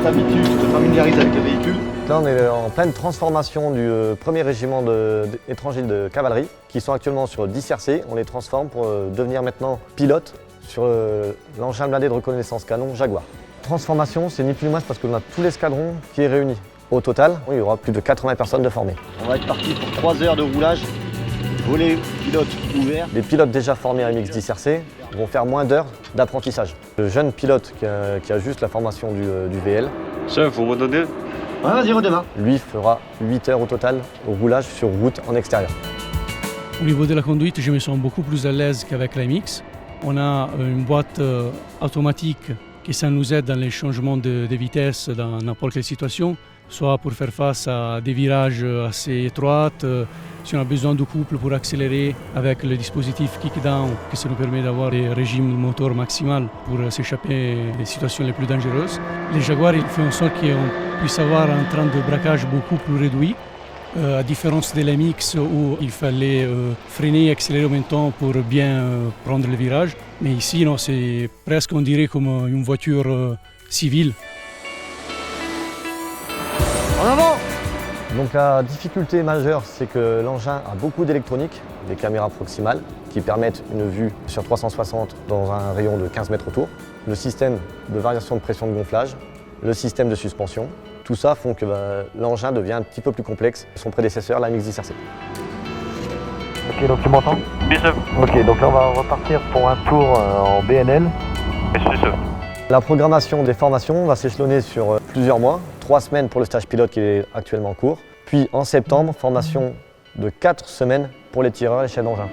t'habitues, tu te familiarises avec le véhicule. Là, on est en pleine transformation du premier régiment étranger de cavalerie qui sont actuellement sur 10 CRC. On les transforme pour devenir maintenant pilotes sur l'engin blindé de reconnaissance canon Jaguar. Transformation, c'est ni plus ni moins parce qu'on a tout l'escadron qui est réuni. Au total, il y aura plus de 80 personnes de formées. On va être parti pour 3 heures de roulage, volet pilote ouvert. Les pilotes déjà formés à MX-10RC vont faire moins d'heures d'apprentissage. Le jeune pilote qui a juste la formation du VL, Chef, vous me donnez? Ouais, vas-y, redémarre. lui fera 8 heures au total au roulage sur route en extérieur. Au niveau de la conduite, je me sens beaucoup plus à l'aise qu'avec la MX. On a une boîte automatique qui ça nous aide dans les changements de vitesse dans n'importe quelle situation, soit pour faire face à des virages assez étroits, si on a besoin de couple pour accélérer avec le dispositif kick-down, qui ça nous permet d'avoir des régimes moteur maximal pour s'échapper des situations les plus dangereuses. Les Jaguars, ils font en sorte qu'on puisse avoir un train de braquage beaucoup plus réduit, à différence de l'MX où il fallait freiner et accélérer en même temps pour bien prendre le virage. Mais ici, non, c'est presque, on dirait, comme une voiture civile. En avant! Donc la difficulté majeure, c'est que l'engin a beaucoup d'électronique, des caméras proximales qui permettent une vue sur 360 dans un rayon de 15 mètres autour, le système de variation de pression de gonflage, le système de suspension. Tout ça font que l'engin devient un petit peu plus complexe que son prédécesseur, la MX-10RC. Ok, donc tu m'entends? Bien sûr. Ok, donc là on va repartir pour un tour en BNL. Bien sûr. La programmation des formations va s'échelonner sur plusieurs mois, 3 semaines pour le stage pilote qui est actuellement en cours, puis en septembre, formation de 4 semaines pour les tireurs et chefs d'engin.